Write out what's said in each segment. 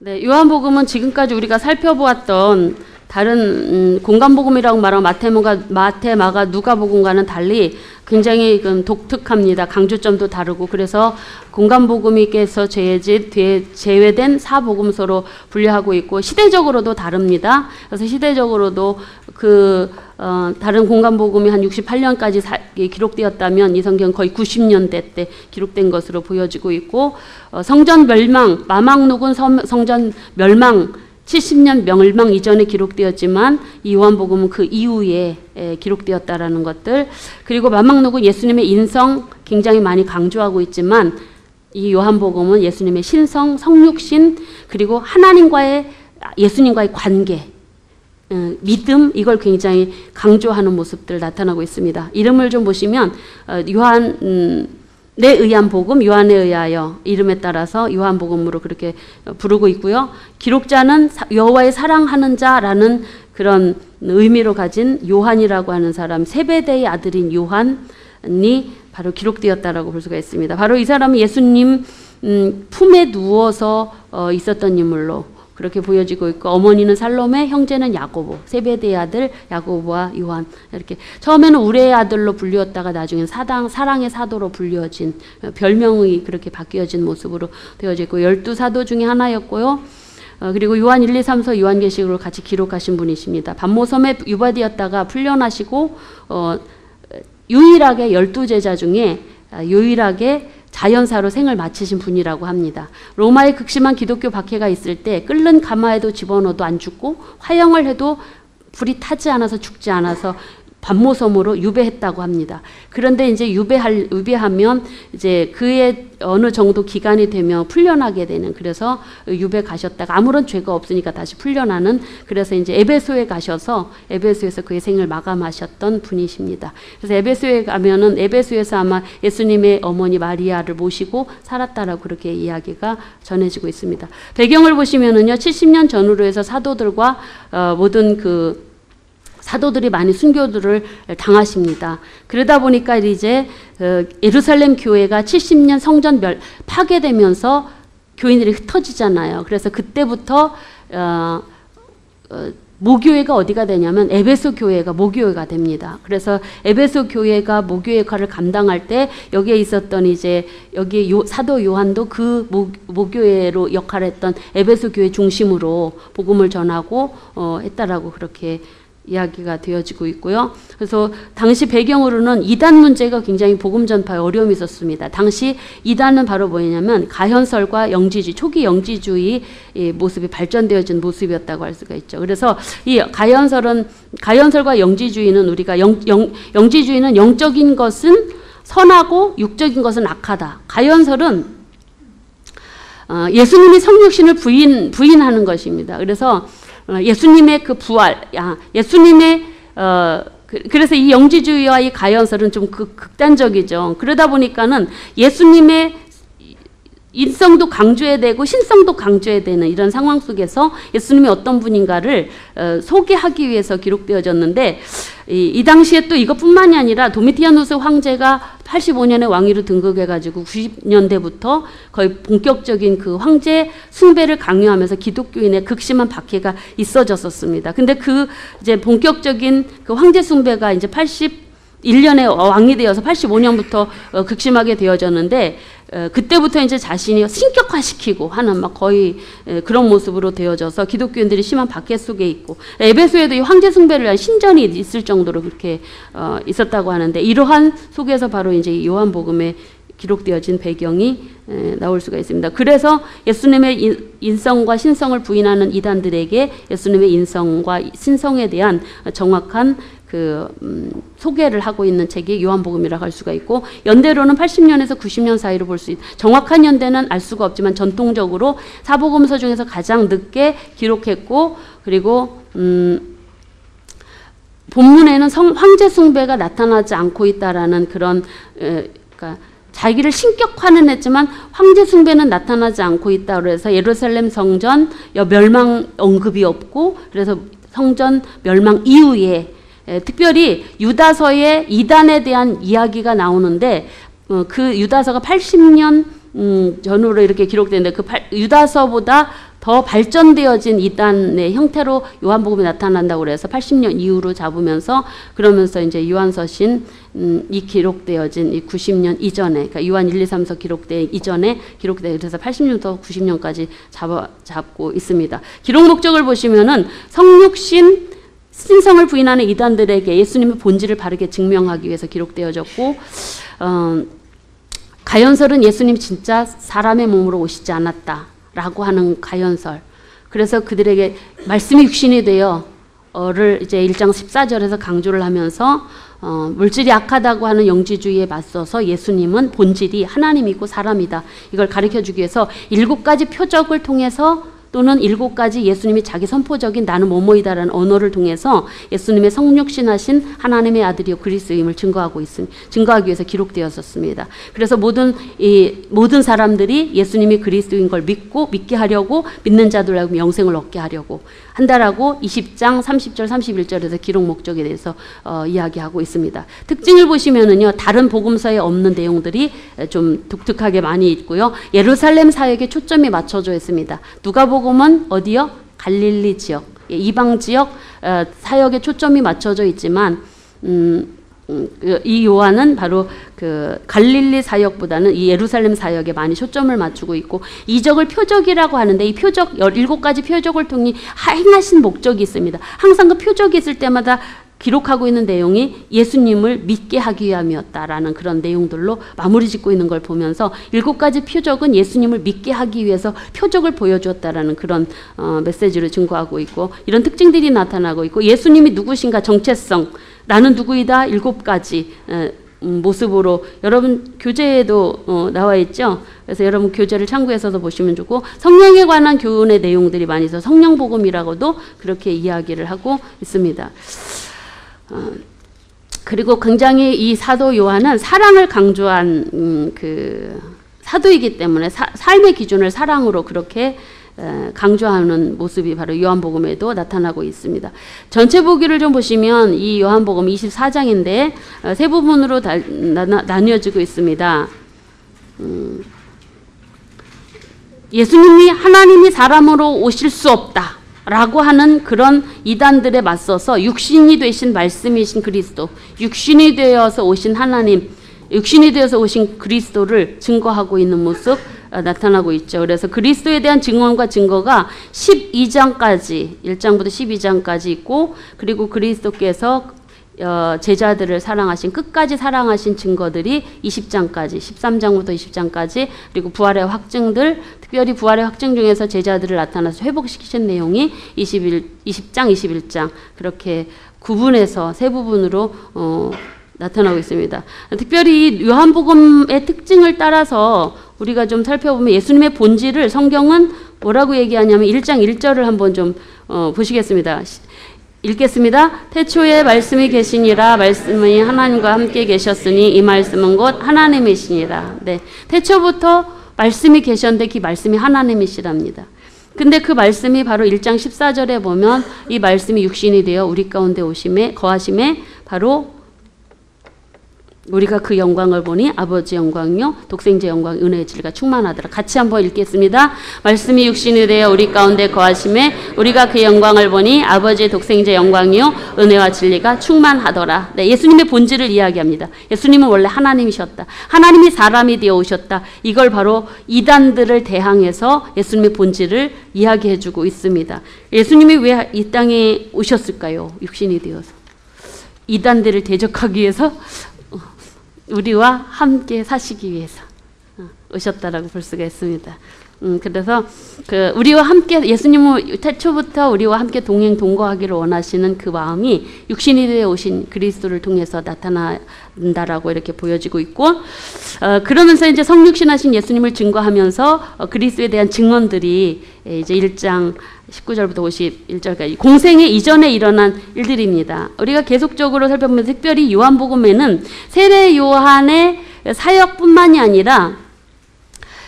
네, 요한복음은 지금까지 우리가 살펴보았던 다른 공간복음이라고 말하는 마태, 마가, 누가복음과는 달리 굉장히 독특합니다. 강조점도 다르고 그래서 공간복음에서 제외된 사복음서로 분류하고 있고 시대적으로도 다릅니다. 그래서 시대적으로도 다른 공간복음이 한 68년까지 기록되었다면 이 성경 거의 90년대 때 기록된 것으로 보여지고 있고 성전 멸망, 마망룩은 성전 멸망 70년 멸망 이전에 기록되었지만 이 요한복음은 그 이후에 기록되었다라는 것들, 그리고 마망룩은 예수님의 인성 굉장히 많이 강조하고 있지만 이 요한복음은 예수님의 신성, 성육신, 그리고 하나님과의 예수님과의 관계, 믿음, 이걸 굉장히 강조하는 모습들 나타나고 있습니다. 이름을 좀 보시면 요한에 의한 복음, 요한에 의하여 이름에 따라서 요한복음으로 그렇게 부르고 있고요. 기록자는 여호와의 사랑하는 자라는 그런 의미로 가진 요한이라고 하는 사람, 세베대의 아들인 요한이 바로 기록되었다라고 볼 수가 있습니다. 바로 이 사람은 예수님 품에 누워서 있었던 인물로 그렇게 보여지고 있고, 어머니는 살로메, 형제는 야고보, 세베대의 아들 야고보와 요한, 이렇게 처음에는 우레의 아들로 불리웠다가 나중엔 사랑의 사도로 불리워진, 별명이 그렇게 바뀌어진 모습으로 되어져 있고 12사도 중에 하나였고요. 그리고 요한 1, 2, 3서 요한계시록을 같이 기록하신 분이십니다. 반모섬에 유바되었다가 풀려나시고 유일하게 12제자 중에 유일하게 자연사로 생을 마치신 분이라고 합니다. 로마에 극심한 기독교 박해가 있을 때 끓는 가마에도 집어넣어도 안 죽고 화형을 해도 불이 타지 않아서 죽지 않아서 반모섬으로 유배했다고 합니다. 그런데 이제 유배하면 이제 그의 어느 정도 기간이 되면 풀려나게 되는, 그래서 유배 가셨다가 아무런 죄가 없으니까 다시 풀려나는, 그래서 이제 에베소에 가셔서 에베소에서 그의 생을 마감하셨던 분이십니다. 그래서 에베소에 가면은 에베소에서 아마 예수님의 어머니 마리아를 모시고 살았다라고 그렇게 이야기가 전해지고 있습니다. 배경을 보시면은요, 70년 전후로 해서 사도들과 모든 사도들이 많이 순교들을 당하십니다. 그러다 보니까 이제 예루살렘 교회가 70년 성전 파괴되면서 교인들이 흩어지잖아요. 그래서 그때부터 모교회가 어디가 되냐면 에베소 교회가 모교회가 됩니다. 그래서 에베소 교회가 모교회 역할을 감당할 때 여기에 있었던 이제 여기 사도 요한도 그 모교회로 역할을 했던 에베소 교회 중심으로 복음을 전하고 했다라고 그렇게 이야기가 되어지고 있고요. 그래서 당시 배경으로는 이단 문제가 굉장히 복음 전파에 어려움이 있었습니다. 당시 이단은 바로 뭐냐면 가현설과 영지주의, 초기 영지주의 모습이 발전되어진 모습이었다고 할 수가 있죠. 그래서 이 가현설과 영지주의는 우리가 영지주의는 영적인 것은 선하고 육적인 것은 악하다. 가현설은 예수님이 성육신을 부인하는 것입니다. 그래서 예수님의 그 부활, 예수님의 그래서 이 영지주의와 이 가현설은 좀 극단적이죠. 그러다 보니까는 예수님의 인성도 강조해야 되고 신성도 강조해야 되는 이런 상황 속에서 예수님이 어떤 분인가를 소개하기 위해서 기록되어졌는데, 이 당시에 또 이것뿐만이 아니라 도미티아누스 황제가 85년에 왕위로 등극해가지고 90년대부터 거의 본격적인 그 황제 숭배를 강요하면서 기독교인의 극심한 박해가 있어졌었습니다. 근데 이제 본격적인 그 황제 숭배가 이제 81년에 왕이 되어서 85년부터 극심하게 되어졌는데, 그때부터 이제 자신이 신격화시키고 하는 막 거의 그런 모습으로 되어져서 기독교인들이 심한 박해 속에 있고, 에베소에도 이 황제 숭배를 위한 신전이 있을 정도로 그렇게 있었다고 하는데, 이러한 속에서 바로 이제 요한복음에 기록되어진 배경이 나올 수가 있습니다. 그래서 예수님의 인성과 신성을 부인하는 이단들에게 예수님의 인성과 신성에 대한 정확한 소개를 하고 있는 책이 요한복음이라고 할 수가 있고, 연대로는 80년에서 90년 사이로 볼 수 정확한 연대는 알 수가 없지만 전통적으로 사복음서 중에서 가장 늦게 기록했고, 그리고 본문에는 황제 숭배가 나타나지 않고 있다라는 그런 그러니까 자기를 신격화는 했지만 황제 숭배는 나타나지 않고 있다. 그래서 예루살렘 성전 멸망 언급이 없고, 그래서 성전 멸망 이후에 특별히 유다서에 이단에 대한 이야기가 나오는데, 그 유다서가 80년 전후로 이렇게 기록되는데, 유다서보다 더 발전되어진 이단의 형태로 요한복음이 나타난다고 그래서 80년 이후로 잡으면서 그러면서 이제 요한서신 이 기록되어진 이 90년 이전에, 그러니까 요한 1, 2, 3서 기록된 이전에 기록돼 그래서 80년부터 90년까지 잡고 있습니다. 기록 목적을 보시면은 성육신 신성을 부인하는 이단들에게 예수님의 본질을 바르게 증명하기 위해서 기록되어졌고, 가연설은 예수님 진짜 사람의 몸으로 오시지 않았다라고 하는 가연설. 그래서 그들에게 말씀이 육신이 되어를 이제 1장 14절에서 강조를 하면서 물질이 악하다고 하는 영지주의에 맞서서 예수님은 본질이 하나님이고 사람이다. 이걸 가르쳐주기 위해서 7가지 표적을 통해서 또는 7가지 예수님이 자기 선포적인 나는 뭐뭐이다라는 언어를 통해서 예수님의 성육신하신 하나님의 아들이요 그리스도임을 증거하기 위해서 기록되었었습니다. 그래서 모든 사람들이 예수님이 그리스도인 걸 믿게 하려고 믿는 자들하고 영생을 얻게 하려고 한다라고 20장 30절 31절에서 기록 목적에 대해서 이야기하고 있습니다. 특징을 보시면은요, 다른 복음서에 없는 내용들이 좀 독특하게 많이 있고요. 예루살렘 사역에 초점이 맞춰져 있습니다. 누가복음은 어디요? 갈릴리 지역, 이방 지역 사역에 초점이 맞춰져 있지만 이 요한은 바로 그 갈릴리 사역보다는 이 예루살렘 사역에 많이 초점을 맞추고 있고, 이적을 표적이라고 하는데 이 표적 17가지 표적을 통해 행하신 목적이 있습니다. 항상 그 표적이 있을 때마다 기록하고 있는 내용이 예수님을 믿게 하기 위함이었다라는 그런 내용들로 마무리 짓고 있는 걸 보면서 7가지 표적은 예수님을 믿게 하기 위해서 표적을 보여주었다라는 그런 메시지를 증거하고 있고, 이런 특징들이 나타나고 있고, 예수님이 누구신가 정체성, 나는 누구이다 7가지 모습으로 여러분 교재에도 나와 있죠. 그래서 여러분 교재를 참고해서도 보시면 좋고, 성령에 관한 교훈의 내용들이 많이 있어서 성령복음이라고도 그렇게 이야기를 하고 있습니다. 그리고 굉장히 이 사도 요한은 사랑을 강조한 그 사도이기 때문에 삶의 기준을 사랑으로 그렇게 강조하는 모습이 바로 요한복음에도 나타나고 있습니다. 전체 보기를 좀 보시면 이 요한복음 24장인데 세 부분으로 나뉘어지고 있습니다. 예수님이 하나님이 사람으로 오실 수 없다 라고 하는 그런 이단들에 맞서서 육신이 되신 말씀이신 그리스도, 육신이 되어서 오신 하나님, 육신이 되어서 오신 그리스도를 증거하고 있는 모습 나타나고 있죠. 그래서 그리스도에 대한 증언과 증거가 12장까지, 1장부터 12장까지 있고, 그리고 그리스도께서 제자들을 사랑하신, 끝까지 사랑하신 증거들이 20장까지, 13장부터 20장까지, 그리고 부활의 확증들, 특별히 부활의 확증 중에서 제자들을 나타나서 회복시키신 내용이 20장, 21장 그렇게 구분해서 세 부분으로 나타나고 있습니다. 특별히 요한복음의 특징을 따라서 우리가 좀 살펴보면 예수님의 본질을 성경은 뭐라고 얘기하냐면 1장 1절을 한번 좀 보시겠습니다. 읽겠습니다. 태초에 말씀이 계시니라. 말씀이 하나님과 함께 계셨으니 이 말씀은 곧 하나님이시니라. 네, 태초부터 말씀이 계셨는데 그 말씀이 하나님이시랍니다. 근데 그 말씀이 바로 1장 14절에 보면 이 말씀이 육신이 되어 우리 가운데 거하심에 바로 우리가 그 영광을 보니 아버지 영광이요 독생자 영광 은혜의 질과 충만하더라. 같이 한번 읽겠습니다. 말씀이 육신이 되어 우리 가운데 거하심에 우리가 그 영광을 보니 아버지 독생자 영광이요 은혜와 진리가 충만하더라. 네, 예수님의 본질을 이야기합니다. 예수님은 원래 하나님이셨다. 하나님이 사람이 되어 오셨다. 이걸 바로 이단들을 대항해서 예수님의 본질을 이야기해주고 있습니다. 예수님이 왜 이 땅에 오셨을까요? 육신이 되어서 이단들을 대적하기 위해서, 우리와 함께 사시기 위해서 오셨다라고 볼 수가 있습니다. 그래서 우리와 함께 예수님은 태초부터 우리와 함께 동행동거하기를 원하시는 그 마음이 육신이 되어 오신 그리스도를 통해서 나타난다라고 이렇게 보여지고 있고, 그러면서 이제 성육신하신 예수님을 증거하면서 그리스도에 대한 증언들이 이제 1장 19절부터 51절까지 공생애 이전에 일어난 일들입니다. 우리가 계속적으로 살펴보면 특별히 요한복음에는 세례 요한의 사역뿐만이 아니라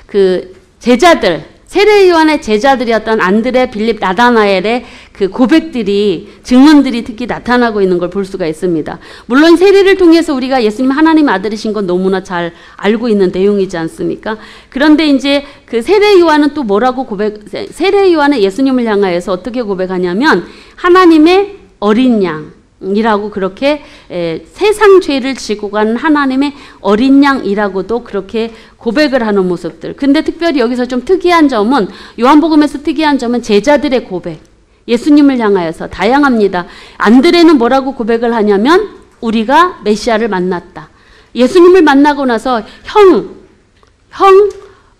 그 제자들 세례 요한의 제자들이었던 안드레, 빌립, 나다나엘의 그 고백들이, 증언들이 특히 나타나고 있는 걸 볼 수가 있습니다. 물론 세례를 통해서 우리가 예수님 하나님의 아들이신 건 너무나 잘 알고 있는 내용이지 않습니까? 그런데 이제 그 세례 요한은 또 뭐라고 세례 요한은 예수님을 향하여서 어떻게 고백하냐면 하나님의 어린 양이라고 그렇게 세상 죄를 지고 가는 하나님의 어린 양이라고도 그렇게 고백을 하는 모습들. 근데 특별히 여기서 좀 특이한 점은, 요한복음에서 특이한 점은 제자들의 고백. 예수님을 향하여서 다양합니다. 안드레는 뭐라고 고백을 하냐면 우리가 메시아를 만났다. 예수님을 만나고 나서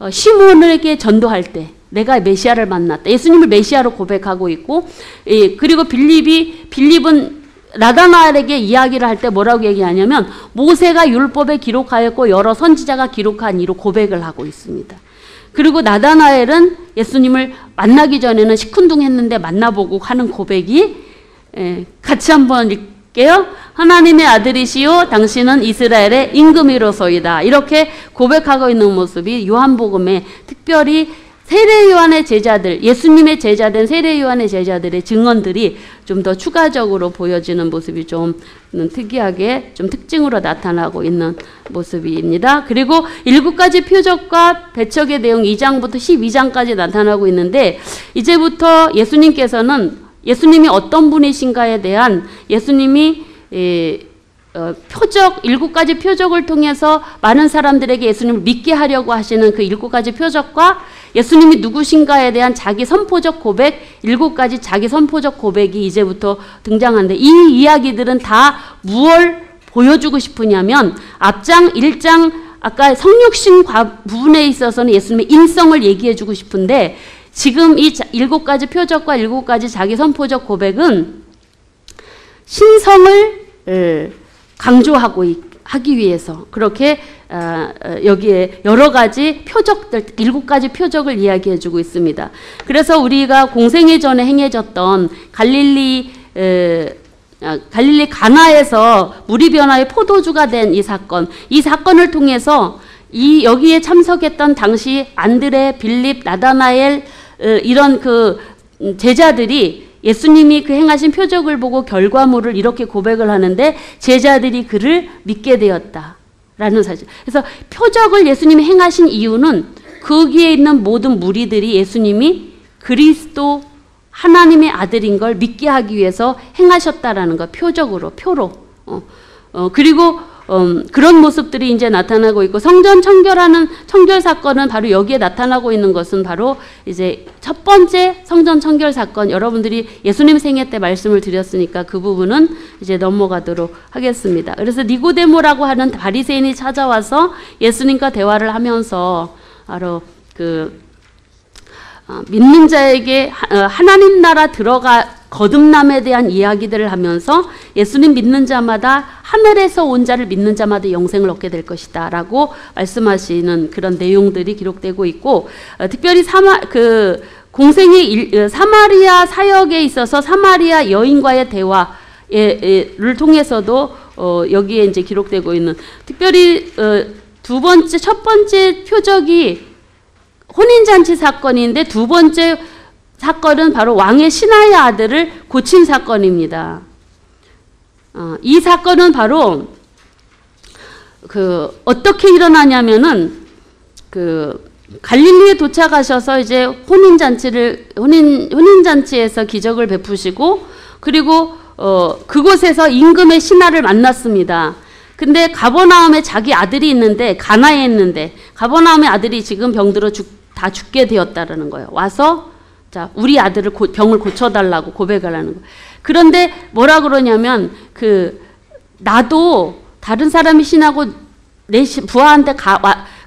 시몬에게 전도할 때 내가 메시아를 만났다. 예수님을 메시아로 고백하고 있고, 그리고 빌립은 나다나엘에게 이야기를 할 때 뭐라고 얘기하냐면 모세가 율법에 기록하였고 여러 선지자가 기록한 이로 고백을 하고 있습니다. 그리고 나다나엘은 예수님을 만나기 전에는 시큰둥했는데 만나보고 하는 고백이, 같이 한번 읽게요. 하나님의 아들이시요 당신은 이스라엘의 임금이로소이다. 이렇게 고백하고 있는 모습이 요한복음에 특별히 세례 요한의 제자들, 예수님의 제자된 세례 요한의 제자들의 증언들이 좀 더 추가적으로 보여지는 모습이 좀 특이하게 좀 특징으로 나타나고 있는 모습입니다. 그리고 7가지 표적과 배척의 내용 2장부터 12장까지 나타나고 있는데, 이제부터 예수님이 어떤 분이신가에 대한 예수님이 표적, 7가지 표적을 통해서 많은 사람들에게 예수님을 믿게 하려고 하시는 그 7가지 표적과 예수님이 누구신가에 대한 자기 선포적 고백, 7가지 자기 선포적 고백이 이제부터 등장하는데, 이 이야기들은 다 무엇을 보여주고 싶으냐면 앞장 1장 아까 성육신 부분에 있어서는 예수님의 인성을 얘기해주고 싶은데, 지금 이 7가지 표적과 7가지 자기 선포적 고백은 신성을 강조하고 하기 위해서 그렇게 여기에 여러 가지 표적들, 7가지 표적을 이야기해 주고 있습니다. 그래서 우리가 공생애 전에 행해졌던 갈릴리 가나에서 물이 변화의 포도주가 된 이 사건을 통해서 여기에 참석했던 당시 안드레, 빌립, 나다나엘 이런 그 제자들이 예수님이 그 행하신 표적을 보고 결과물을 이렇게 고백을 하는데 제자들이 그를 믿게 되었다라는 사실. 그래서 표적을 예수님이 행하신 이유는 거기에 있는 모든 무리들이 예수님이 그리스도 하나님의 아들인 걸 믿게 하기 위해서 행하셨다라는 거, 표적으로, 표로. 그리고 그런 모습들이 이제 나타나고 있고, 성전 청결 사건은 바로 여기에 나타나고 있는 것은 바로 이제 첫 번째 성전 청결 사건, 여러분들이 예수님 생애 때 말씀을 드렸으니까 그 부분은 이제 넘어가도록 하겠습니다. 그래서 니고데모라고 하는 바리새인이 찾아와서 예수님과 대화를 하면서 바로 믿는 자에게 하나님 나라 거듭남에 대한 이야기들을 하면서 예수님 믿는 자마다, 하늘에서 온 자를 믿는 자마다 영생을 얻게 될 것이다 라고 말씀하시는 그런 내용들이 기록되고 있고, 특별히 공생의 사마리아 사역에 있어서 사마리아 여인과의 대화를 통해서도 여기에 이제 기록되고 있는, 특별히 첫 번째 표적이 혼인잔치 사건인데, 두 번째 사건은 바로 왕의 신하의 아들을 고친 사건입니다. 이 사건은 바로 어떻게 일어나냐면은 갈릴리에 도착하셔서 이제 혼인잔치에서 기적을 베푸시고, 그리고 그곳에서 임금의 신하를 만났습니다. 근데 가버나움에 자기 아들이 있는데, 가나에 있는데 가버나움의 아들이 지금 병들어 다 죽게 되었다라는 거예요. 와서 자, 우리 아들을 병을 고쳐달라고 고백을 하는 거예요. 그런데 뭐라 그러냐면 나도 다른 사람이 신하고 내 부하한테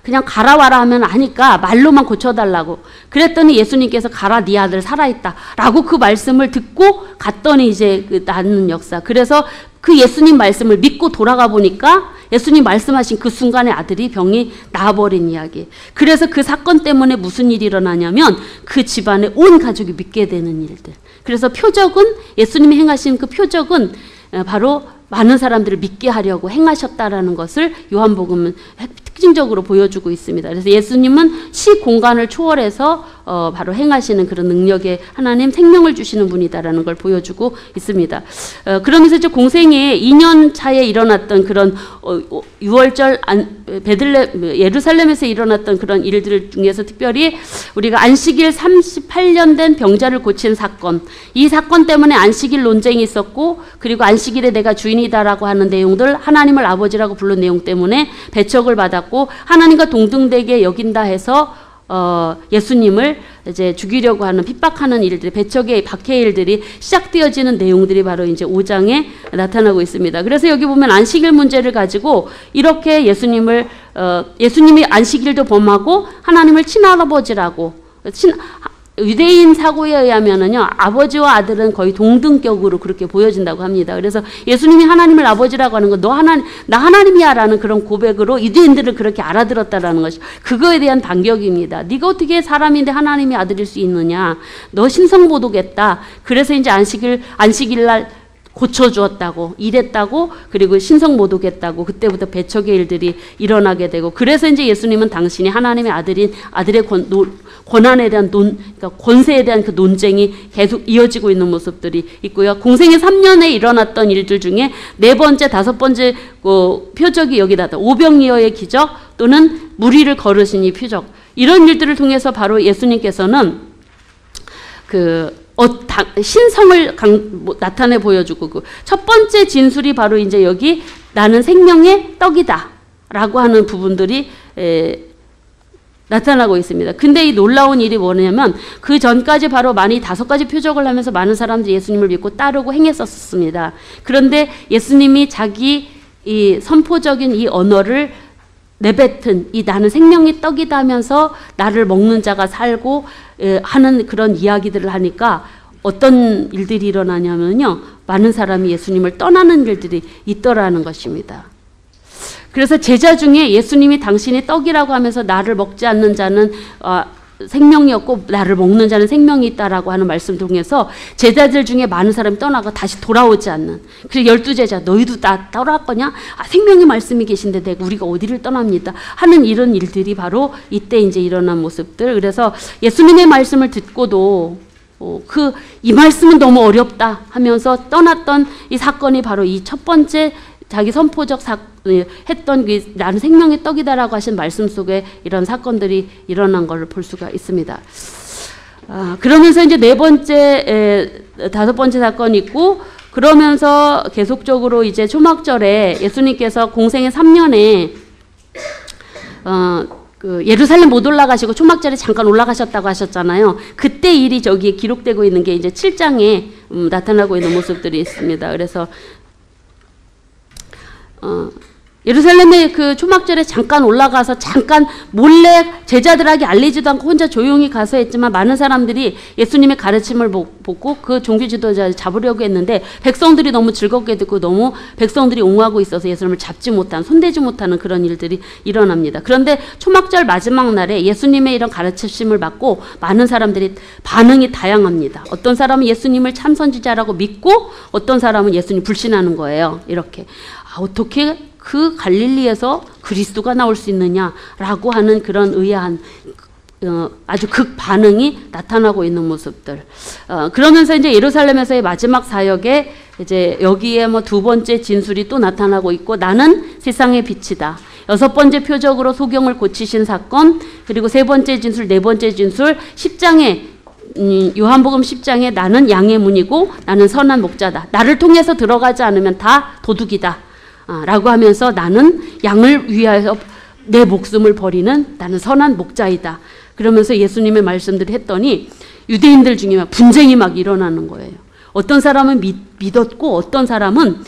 그냥 가라 와라 하면 아니까 말로만 고쳐달라고. 그랬더니 예수님께서 가라, 네 아들 살아있다 라고 그 말씀을 듣고 갔더니 이제 낫는 역사. 그래서 그 예수님 말씀을 믿고 돌아가 보니까 예수님 말씀하신 그 순간에 아들이 병이 나아버린 이야기. 그래서 그 사건 때문에 무슨 일이 일어나냐면 그 집안에 온 가족이 믿게 되는 일들. 그래서 예수님이 행하신 그 표적은 바로 많은 사람들을 믿게 하려고 행하셨다라는 것을 요한복음은 특징적으로 보여주고 있습니다. 그래서 예수님은 시 공간을 초월해서 바로 행하시는 그런 능력에 하나님 생명을 주시는 분이다라는 걸 보여주고 있습니다. 그러면서 이제 공생의 2년 차에 일어났던 그런 6월절 예루살렘에서 일어났던 그런 일들 중에서 특별히 우리가 안식일 38년 된 병자를 고친 사건, 이 사건 때문에 안식일 논쟁이 있었고, 그리고 안식일에 내가 주인이다라고 하는 내용들, 하나님을 아버지라고 부른 내용 때문에 배척을 받았고 하나님과 동등되게 여긴다 해서 예수님을 이제 죽이려고 하는 핍박하는 일들이, 배척의 박해의 일들이 시작되어지는 내용들이 바로 이제 5장에 나타나고 있습니다. 그래서 여기 보면 안식일 문제를 가지고 이렇게 예수님이 안식일도 범하고 하나님을 친할아버지라고, 유대인 사고에 의하면은요, 아버지와 아들은 거의 동등격으로 그렇게 보여진다고 합니다. 그래서 예수님이 하나님을 아버지라고 하는 거, 나 하나님이야 라는 그런 고백으로 유대인들을 그렇게 알아들었다라는 것이, 그거에 대한 반격입니다. 네가 어떻게 사람인데 하나님이 아들일 수 있느냐. 너 신성모독했다. 그래서 이제 안식일날 고쳐주었다고, 이랬다고, 그리고 신성모독했다고, 그때부터 배척의 일들이 일어나게 되고, 그래서 이제 예수님은 당신이 하나님의 아들인, 아들의 권한에 대한 그러니까 권세에 대한 그 논쟁이 계속 이어지고 있는 모습들이 있고요. 공생의 3년에 일어났던 일들 중에 네 번째, 다섯 번째 표적이 여기 나왔다. 오병이어의 기적 또는 무리를 걸으신 이 표적. 이런 일들을 통해서 바로 예수님께서는 신성을 나타내 보여주고, 첫 번째 진술이 바로 이제 여기 나는 생명의 떡이다 라고 하는 부분들이 나타나고 있습니다. 근데 이 놀라운 일이 뭐냐면 그 전까지 바로 많이 5가지 표적을 하면서 많은 사람들이 예수님을 믿고 따르고 행했었습니다. 그런데 예수님이 자기 이 선포적인 이 언어를 내뱉은 이 나는 생명의 떡이다 하면서 나를 먹는 자가 살고 하는 그런 이야기들을 하니까 어떤 일들이 일어나냐면요, 많은 사람이 예수님을 떠나는 일들이 있더라는 것입니다. 그래서 제자 중에 예수님이 당신이 떡이라고 하면서 나를 먹지 않는 자는 생명이 없고 나를 먹는 자는 생명이 있다라고 하는 말씀 통해서 제자들 중에 많은 사람이 떠나가 다시 돌아오지 않는, 그리고 12제자 너희도 다 떠날 거냐? 생명의 말씀이 계신데 내가 우리가 어디를 떠납니다 하는 이런 일들이 바로 이때 이제 일어난 모습들. 그래서 예수님의 말씀을 듣고도 이 말씀은 너무 어렵다 하면서 떠났던 이 사건이 바로 이 첫 번째 자기 선포적 했던 나는 생명의 떡이다라고 하신 말씀 속에 이런 사건들이 일어난 것을 볼 수가 있습니다. 그러면서 이제 네 번째, 다섯 번째 사건이 있고, 그러면서 계속적으로 이제 초막절에 예수님께서 공생의 3년에 예루살렘 못 올라가시고 초막절에 잠깐 올라가셨다고 하셨잖아요. 그때 일이 저기에 기록되고 있는 게 이제 7장에 나타나고 있는 모습들이 있습니다. 그래서 예루살렘에 그 초막절에 잠깐 올라가서 잠깐 몰래 제자들에게 알리지도 않고 혼자 조용히 가서 했지만 많은 사람들이 예수님의 가르침을 보고 그 종교 지도자를 잡으려고 했는데 백성들이 너무 즐겁게 듣고 너무 백성들이 옹호하고 있어서 예수님을 잡지 못한, 손대지 못하는 그런 일들이 일어납니다. 그런데 초막절 마지막 날에 예수님의 이런 가르침을 받고 많은 사람들이 반응이 다양합니다. 어떤 사람은 예수님을 참 선지자라고 믿고 어떤 사람은 예수님 불신하는 거예요. 이렇게 어떻게 그 갈릴리에서 그리스도가 나올 수 있느냐라고 하는 그런 의아한 아주 극반응이 나타나고 있는 모습들. 그러면서 이제 예루살렘에서의 마지막 사역에 이제 여기에 뭐 두 번째 진술이 또 나타나고 있고, 나는 세상의 빛이다. 여섯 번째 표적으로 소경을 고치신 사건, 그리고 세 번째 진술, 네 번째 진술, 10장에 요한복음 10장에 나는 양의 문이고 나는 선한 목자다. 나를 통해서 들어가지 않으면 다 도둑이다. 라고 하면서 나는 양을 위하여 내 목숨을 버리는 나는 선한 목자이다. 그러면서 예수님의 말씀들을 했더니 유대인들 중에 분쟁이 막 일어나는 거예요. 어떤 사람은 믿었고 어떤 사람은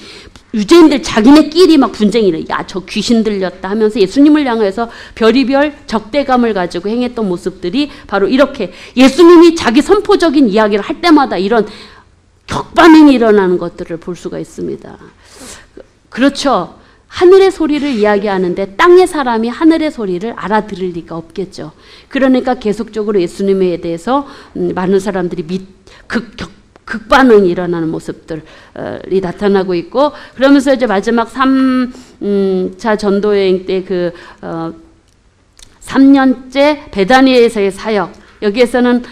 유대인들 자기네끼리 막 분쟁이래. 야, 저 귀신 들렸다 하면서 예수님을 향해서 별의별 적대감을 가지고 행했던 모습들이 바로 이렇게 예수님이 자기 선포적인 이야기를 할 때마다 이런 격반응이 일어나는 것들을 볼 수가 있습니다. 그렇죠. 하늘의 소리를 이야기하는데 땅의 사람이 하늘의 소리를 알아들을 리가 없겠죠. 그러니까 계속적으로 예수님에 대해서 많은 사람들이 극반응이 일어나는 모습들이 나타나고 있고, 그러면서 이제 마지막 3차 전도여행 때 3년째 베다니에서의 사역, 여기에서는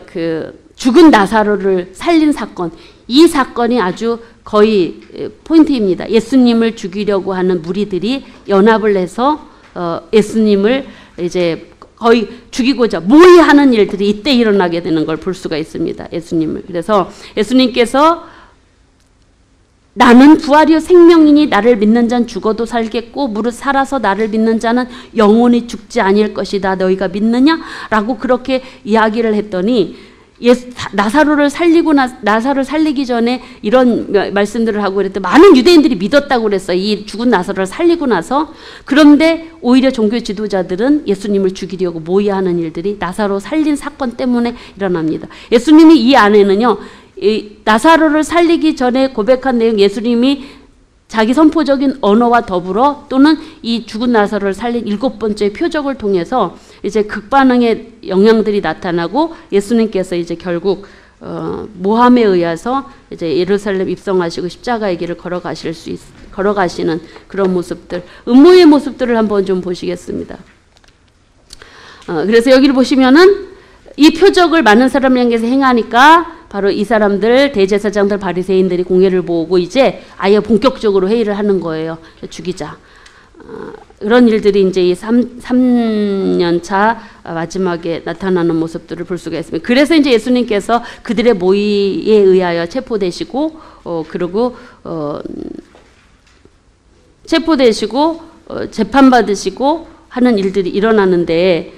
그 죽은 나사로를 살린 사건, 이 사건이 아주 거의 포인트입니다. 예수님을 죽이려고 하는 무리들이 연합을 해서 예수님을 이제 거의 죽이고자 모의하는 일들이 이때 일어나게 되는 걸 볼 수가 있습니다. 예수님을. 그래서 예수님께서 나는 부활이요 생명이니 나를 믿는 자는 죽어도 살겠고 무릇 살아서 나를 믿는 자는 영원히 죽지 아니할 것이다. 너희가 믿느냐? 라고 그렇게 이야기를 했더니 나사로를 살리기 전에 이런 말씀들을 하고 그랬더니 많은 유대인들이 믿었다고 그랬어요. 이 죽은 나사로를 살리고 나서. 그런데 오히려 종교 지도자들은 예수님을 죽이려고 모의하는 일들이 나사로 살린 사건 때문에 일어납니다. 예수님이 이 안에는요, 이 나사로를 살리기 전에 고백한 내용, 예수님이 자기 선포적인 언어와 더불어 또는 이 죽은 나사로를 살린 7번째 표적을 통해서 이제 극반응의 영향들이 나타나고 예수님께서 이제 결국 모함에 의해서 이제 예루살렘 입성하시고 십자가의 길을 걸어가시는 그런 모습들, 음모의 모습들을 한번 좀 보시겠습니다. 그래서 여기를 보시면은 이 표적을 많은 사람에게서 행하니까 바로 이 사람들, 대제사장들, 바리새인들이 공회를 모으고 이제 아예 본격적으로 회의를 하는 거예요. 죽이자. 그런 일들이 이제 이 3년차 마지막에 나타나는 모습들을 볼 수가 있습니다. 그래서 이제 예수님께서 그들의 모의에 의하여 체포되시고, 재판받으시고 하는 일들이 일어나는데,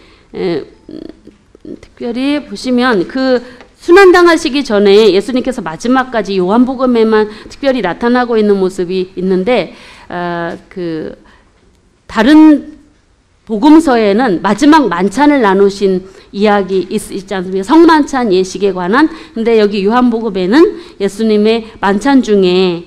특별히 보시면 그 순환당하시기 전에 예수님께서 마지막까지 요한복음에만 특별히 나타나고 있는 모습이 있는데, 그 다른 복음서에는 마지막 만찬을 나누신 이야기 있지 않습니까? 성만찬 예식에 관한. 근데 여기 요한복음에는 예수님의 만찬 중에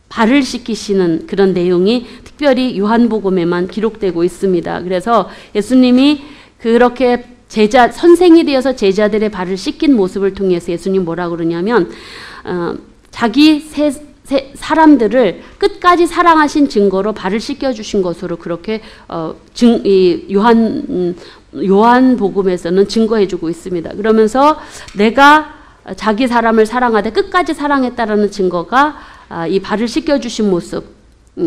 발을 씻기시는 그런 내용이 특별히 요한복음에만 기록되고 있습니다. 그래서 예수님이 그렇게 선생이 되어서 제자들의 발을 씻긴 모습을 통해서 예수님 뭐라고 그러냐면, 자기 사람들을 끝까지 사랑하신 증거로 발을 씻겨주신 것으로 그렇게 요한복음에서는 증거해주고 있습니다. 그러면서 내가 자기 사람을 사랑하되 끝까지 사랑했다라는 증거가 이 발을 씻겨주신 모습,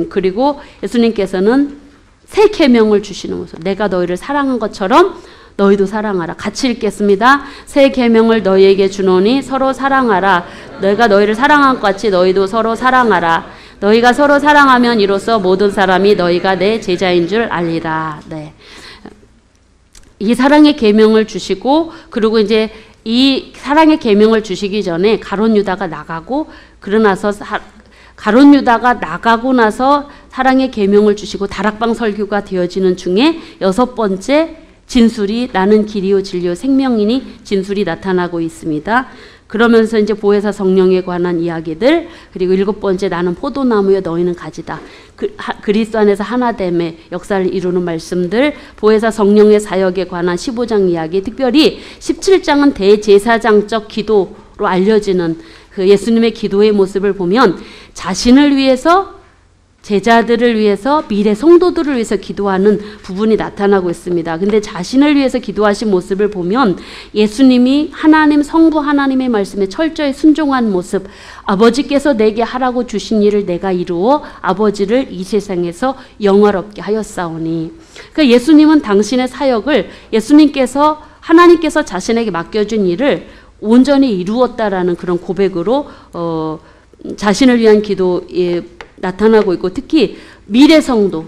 그리고 예수님께서는 새 계명을 주시는 모습, 내가 너희를 사랑한 것처럼 너희도 사랑하라. 같이 읽겠습니다. 새 계명을 너희에게 주노니 서로 사랑하라. 내가 너희를 사랑한 것 같이 너희도 서로 사랑하라. 너희가 서로 사랑하면 이로써 모든 사람이 너희가 내 제자인 줄 알리라. 네. 이 사랑의 계명을 주시고, 그리고 이제 이 사랑의 계명을 주시기 전에 가룟 유다가 나가고, 가룟 유다가 나가고 나서 사랑의 계명을 주시고 다락방 설교가 되어지는 중에 6번째 진술이 나는 길이요 진리요 생명이니 진술이 나타나고 있습니다. 그러면서 이제 보혜사 성령에 관한 이야기들, 그리고 7번째 나는 포도나무여 너희는 가지다. 그리스도 안에서 하나됨의 역사를 이루는 말씀들, 보혜사 성령의 사역에 관한 15장 이야기, 특별히 17장은 대제사장적 기도로 알려지는 그 예수님의 기도의 모습을 보면 자신을 위해서, 제자들을 위해서, 미래 성도들을 위해서 기도하는 부분이 나타나고 있습니다. 근데 자신을 위해서 기도하신 모습을 보면 예수님이 하나님, 성부 하나님의 말씀에 철저히 순종한 모습, 아버지께서 내게 하라고 주신 일을 내가 이루어 아버지를 이 세상에서 영화롭게 하였사오니. 그러니까 예수님은 당신의 사역을, 예수님께서, 하나님께서 자신에게 맡겨준 일을 온전히 이루었다라는 그런 고백으로 자신을 위한 기도에 나타나고 있고, 특히 미래 성도,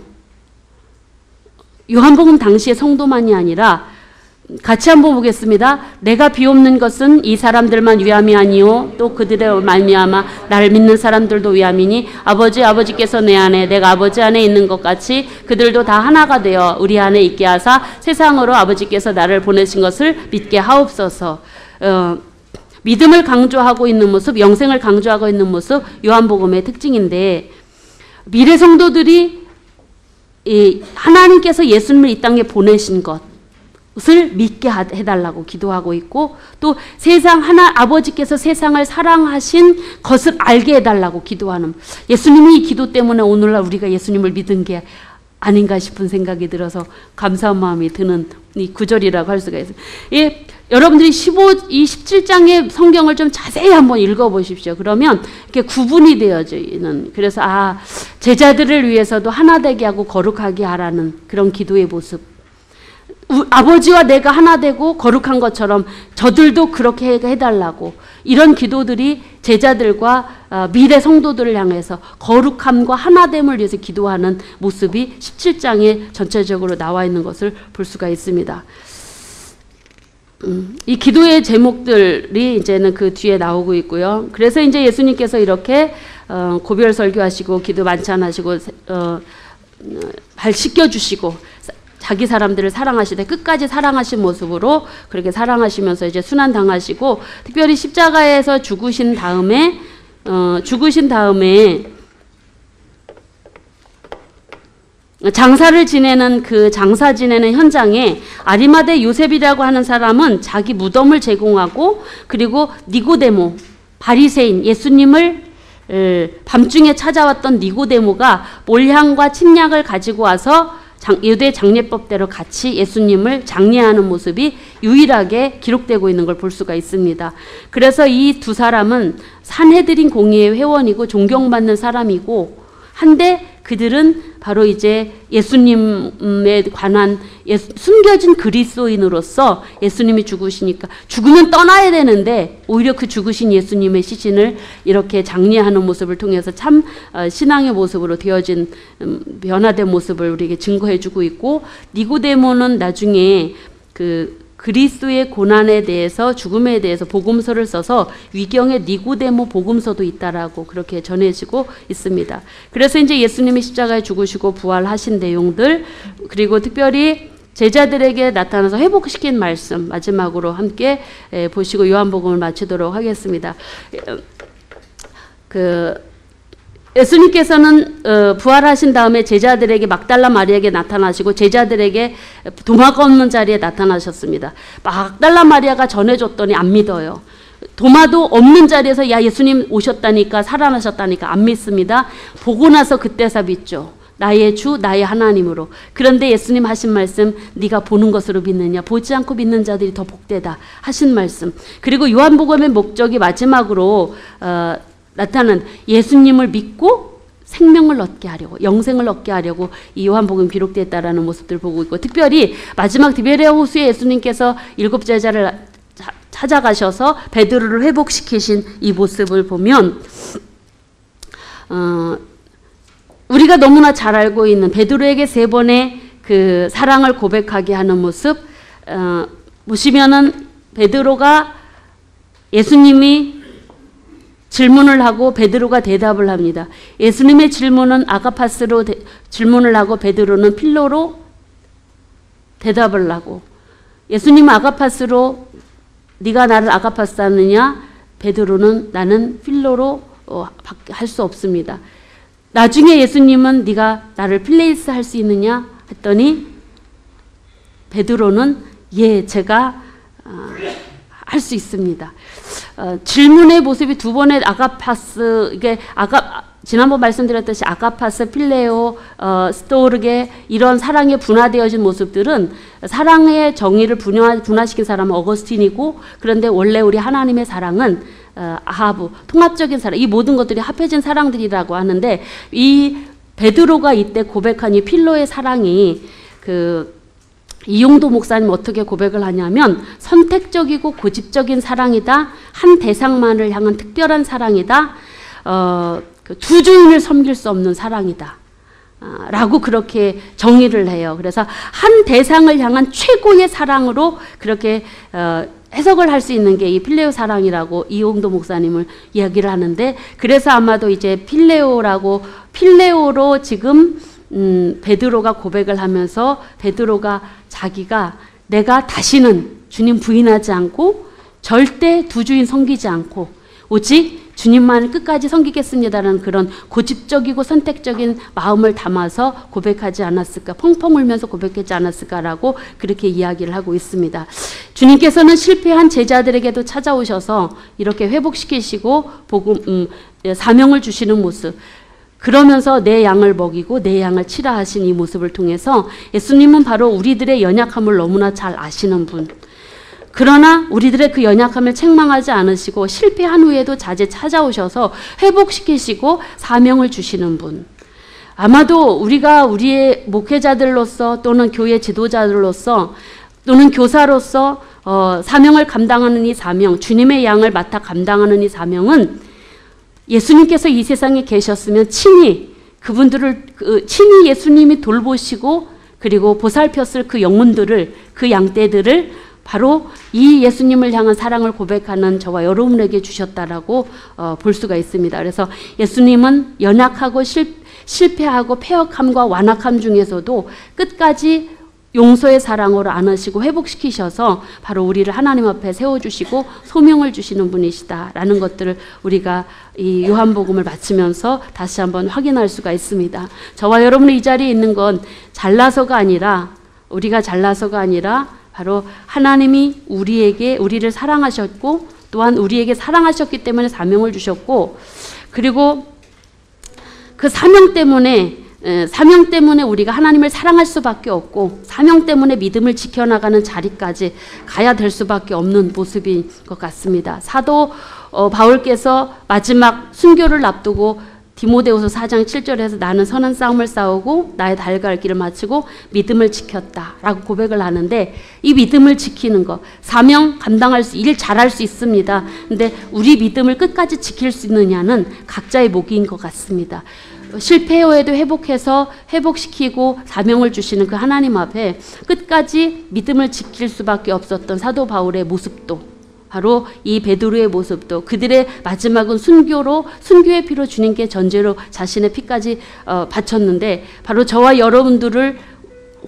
요한복음 당시의 성도만이 아니라, 같이 한번 보겠습니다. 내가 비옵는 것은 이 사람들만 위함이 아니요 또 그들의 말미암아 나를 믿는 사람들도 위함이니 아버지께서 내 안에 내가 아버지 안에 있는 것 같이 그들도 다 하나가 되어 우리 안에 있게 하사 세상으로 아버지께서 나를 보내신 것을 믿게 하옵소서. 믿음을 강조하고 있는 모습, 영생을 강조하고 있는 모습, 요한복음의 특징인데, 미래 성도들이 하나님께서 예수님을 이 땅에 보내신 것을 믿게 해달라고 기도하고 있고, 또 아버지께서 세상을 사랑하신 것을 알게 해달라고 기도하는, 예수님이 이 기도 때문에 오늘날 우리가 예수님을 믿은 게 아닌가 싶은 생각이 들어서 감사한 마음이 드는 이 구절이라고 할 수가 있어요. 여러분들이 이 17장의 성경을 좀 자세히 한번 읽어보십시오. 그러면 이렇게 구분이 되어지는, 그래서 제자들을 위해서도 하나 되게 하고 거룩하게 하라는 그런 기도의 모습. 아버지와 내가 하나 되고 거룩한 것처럼 저들도 그렇게 해달라고, 이런 기도들이 제자들과 미래 성도들을 향해서 거룩함과 하나됨을 위해서 기도하는 모습이 17장에 전체적으로 나와 있는 것을 볼 수가 있습니다. 이 기도의 제목들이 이제는 그 뒤에 나오고 있고요. 그래서 이제 예수님께서 이렇게 고별 설교하시고 기도 만찬하시고 발 씻겨주시고 자기 사람들을 사랑하시되 끝까지 사랑하신 모습으로 그렇게 사랑하시면서 이제 순환 당하시고, 특별히 십자가에서 죽으신 다음에 장사 지내는 현장에 아리마대 요셉이라고 하는 사람은 자기 무덤을 제공하고, 그리고 니고데모 바리새인, 예수님을 밤중에 찾아왔던 니고데모가 몰향과 침략을 가지고 와서 유대 장례법대로 같이 예수님을 장례하는 모습이 유일하게 기록되고 있는 걸 볼 수가 있습니다. 그래서 이 두 사람은 산헤드린 공의회 회원이고 존경받는 사람이고 한데, 그들은 바로 이제 예수님에 관한 숨겨진 그리스도인으로서 예수님이 죽으시니까 죽으면 떠나야 되는데 오히려 그 죽으신 예수님의 시신을 이렇게 장례하는 모습을 통해서 참 신앙의 모습으로 되어진 변화된 모습을 우리에게 증거해주고 있고, 니고데모는 나중에 그리스도의 고난에 대해서, 죽음에 대해서 복음서를 써서 위경의 니고데모 복음서도 있다라고 그렇게 전해지고 있습니다. 그래서 이제 예수님이 십자가에 죽으시고 부활하신 내용들, 그리고 특별히 제자들에게 나타나서 회복시킨 말씀 마지막으로 함께 보시고 요한복음을 마치도록 하겠습니다. 예수님께서는 부활하신 다음에 제자들에게 막달라 마리아에게 나타나시고 제자들에게 도마가 없는 자리에 나타나셨습니다. 막달라 마리아가 전해줬더니 안 믿어요. 도마도 없는 자리에서 야 예수님 오셨다니까, 살아나셨다니까 안 믿습니다. 보고 나서 그때서 믿죠. 나의 주 나의 하나님으로. 그런데 예수님 하신 말씀, 네가 보는 것으로 믿느냐, 보지 않고 믿는 자들이 더 복되다 하신 말씀. 그리고 요한복음의 목적이 마지막으로 나타난 예수님을 믿고 생명을 얻게 하려고, 영생을 얻게 하려고 이 요한복음 기록됐다라는 모습들을 보고 있고, 특별히 마지막 디베레아 호수에 예수님께서 7 제자를 찾아가셔서 베드로를 회복시키신 이 모습을 보면 우리가 너무나 잘 알고 있는 베드로에게 3번의 그 사랑을 고백하게 하는 모습, 보시면은 베드로가 예수님이 질문을 하고 베드로가 대답을 합니다. 예수님의 질문은 아가파스로 질문을 하고 베드로는 필로로 대답을 하고, 예수님은 아가파스로 네가 나를 아가파스 하느냐, 베드로는 나는 필로로 할 수 없습니다. 나중에 예수님은 네가 나를 필레이스 할 수 있느냐 했더니 베드로는 예, 제가 할 수 있습니다. 질문의 모습이 2번의 아가파스, 이게 지난번 말씀드렸듯이 아가파스, 필레오, 스토르게, 이런 사랑에 분화되어진 모습들은 사랑의 정의를 분화시킨 사람은 어거스틴이고, 그런데 원래 우리 하나님의 사랑은 아하브, 통합적인 사랑, 이 모든 것들이 합해진 사랑들이라고 하는데, 이 베드로가 이때 고백한 이 필로의 사랑이 이용도 목사님 어떻게 고백을 하냐면 선택적이고 고집적인 사랑이다. 한 대상만을 향한 특별한 사랑이다. 두 주인을 섬길 수 없는 사랑이다. 라고 그렇게 정의를 해요. 그래서 한 대상을 향한 최고의 사랑으로 그렇게 해석을 할 수 있는 게 이 필레오 사랑이라고 이용도 목사님을 이야기를 하는데, 그래서 아마도 이제 필레오로 지금 베드로가 고백을 하면서 베드로가 자기가 내가 다시는 주님 부인하지 않고 절대 두 주인 섬기지 않고 오직 주님만 끝까지 섬기겠습니다라는 그런 고집적이고 선택적인 마음을 담아서 고백하지 않았을까, 펑펑 울면서 고백하지 않았을까라고 그렇게 이야기를 하고 있습니다. 주님께서는 실패한 제자들에게도 찾아오셔서 이렇게 회복시키시고 사명을 주시는 모습, 그러면서 내 양을 먹이고 내 양을 치라 하신 이 모습을 통해서 예수님은 바로 우리들의 연약함을 너무나 잘 아시는 분, 그러나 우리들의 그 연약함을 책망하지 않으시고 실패한 후에도 자재 찾아오셔서 회복시키시고 사명을 주시는 분. 아마도 우리가 우리의 목회자들로서 또는 교회 지도자들로서 또는 교사로서 사명을 감당하는 이 사명, 주님의 양을 맡아 감당하는 이 사명은 예수님께서 이 세상에 계셨으면 친히 그분들을 친히 예수님이 돌보시고 그리고 보살폈을 그 영혼들을, 그 양떼들을 바로 이 예수님을 향한 사랑을 고백하는 저와 여러분에게 주셨다라고 볼 수가 있습니다. 그래서 예수님은 연약하고 실패하고 패역함과 완악함 중에서도 끝까지 용서의 사랑으로 안으시고 회복시키셔서 바로 우리를 하나님 앞에 세워주시고 소명을 주시는 분이시다라는 것들을 우리가 이 요한복음을 마치면서 다시 한번 확인할 수가 있습니다. 저와 여러분이 이 자리에 있는 건 잘나서가 아니라, 우리가 잘나서가 아니라 바로 하나님이 우리를 사랑하셨고 또한 우리에게 사랑하셨기 때문에 사명을 주셨고, 그리고 그 사명 때문에 우리가 하나님을 사랑할 수밖에 없고 사명 때문에 믿음을 지켜나가는 자리까지 가야 될 수밖에 없는 모습인 것 같습니다. 사도 바울께서 마지막 순교를 앞두고 디모데후서 4장 7절에서 나는 선한 싸움을 싸우고 나의 달갈 길을 마치고 믿음을 지켰다라고 고백을 하는데, 이 믿음을 지키는 것, 사명 감당할 수, 일 잘할 수 있습니다. 근데 우리 믿음을 끝까지 지킬 수 있느냐는 각자의 몫인 것 같습니다. 실패 후에도 회복시키고 사명을 주시는 그 하나님 앞에 끝까지 믿음을 지킬 수밖에 없었던 사도 바울의 모습도, 바로 이 베드로의 모습도, 그들의 마지막은 순교의 피로 주님께 전제로 자신의 피까지 바쳤는데, 바로 저와 여러분들을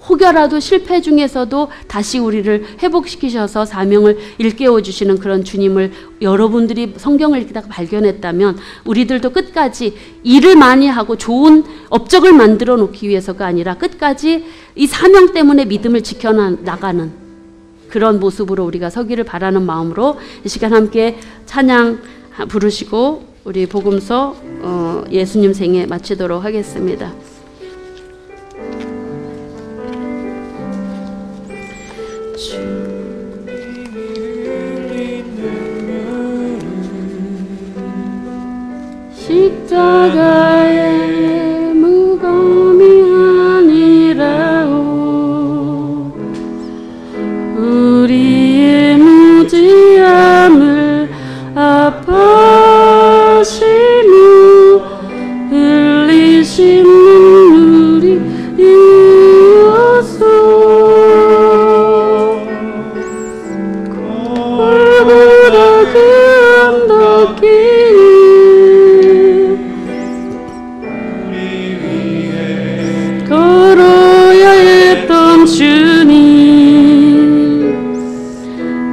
혹여라도 실패 중에서도 다시 우리를 회복시키셔서 사명을 일깨워 주시는 그런 주님을 여러분들이 성경을 읽다가 발견했다면, 우리들도 끝까지 일을 많이 하고 좋은 업적을 만들어 놓기 위해서가 아니라 끝까지 이 사명 때문에 믿음을 지켜나가는 그런 모습으로 우리가 서기를 바라는 마음으로 이 시간 함께 찬양 부르시고 우리 복음서 예수님 생애 마치도록 하겠습니다. 십자가의 무거움이 아니라오, 우리의 무지함을 아파심을 흘리신 눈물이 이었소. 골고다 그 언덕길 걸어야 했던 주님,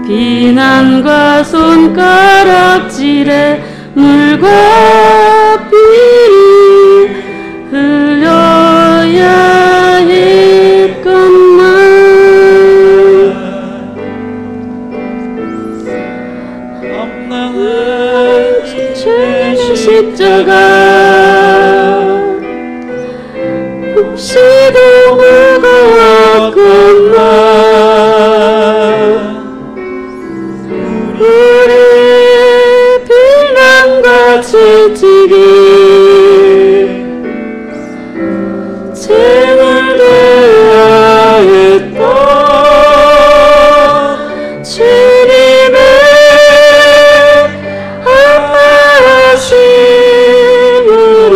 비난과 손가락질에 물과 피를 흘려야 했건만, 험난한 죄의 십자가 몹시도 무거웠건만, 우리의 비난과 채찍이 쟁을 되어야 했던 주님의 아파하심으로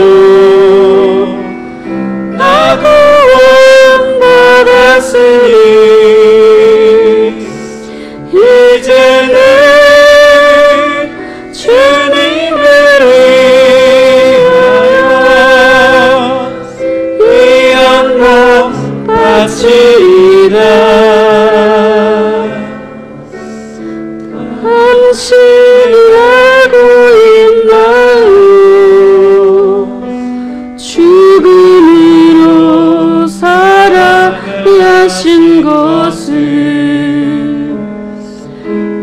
나 구원받았으니 이제는 주님을 위하여 이 영광 바치리라. 당신이 알고 있나요? 죽음으로 살아야 하신 것을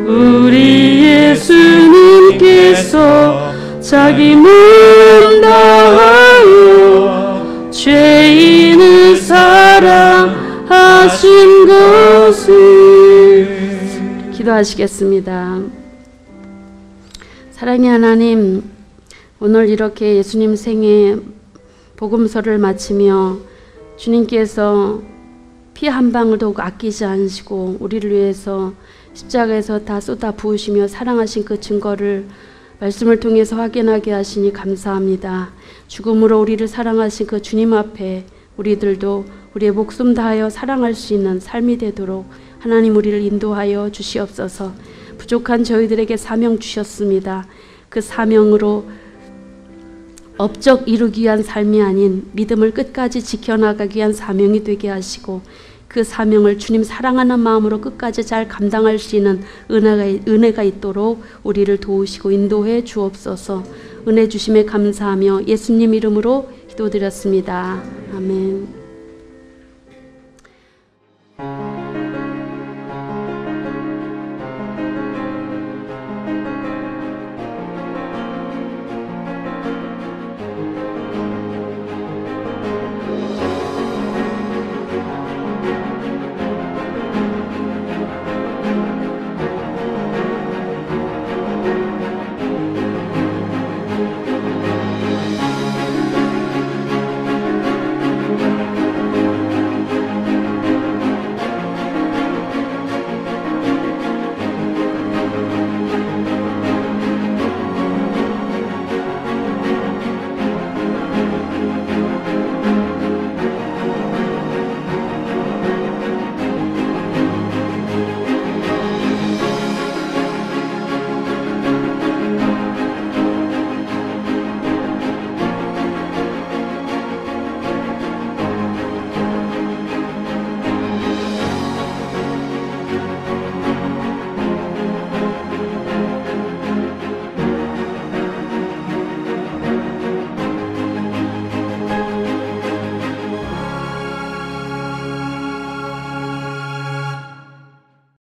우리 예수님께서 자기 몸 다하여 죄인을 사랑하신 것을 기도하시겠습니다. 사랑의 하나님, 오늘 이렇게 예수님 생애 복음서를 마치며 주님께서 피 한 방울도 아끼지 않으시고 우리를 위해서 십자가에서 다 쏟아 부으시며 사랑하신 그 증거를 말씀을 통해서 확인하게 하시니 감사합니다. 죽음으로 우리를 사랑하신 그 주님 앞에 우리들도 우리의 목숨 다하여 사랑할 수 있는 삶이 되도록 하나님 우리를 인도하여 주시옵소서. 부족한 저희들에게 사명 주셨습니다. 그 사명으로 업적 이루기 위한 삶이 아닌 믿음을 끝까지 지켜나가기 위한 사명이 되게 하시고 그 사명을 주님 사랑하는 마음으로 끝까지 잘 감당할 수 있는 은혜가 있도록 우리를 도우시고 인도해 주옵소서. 은혜 주심에 감사하며 예수님 이름으로 기도드렸습니다. 아멘.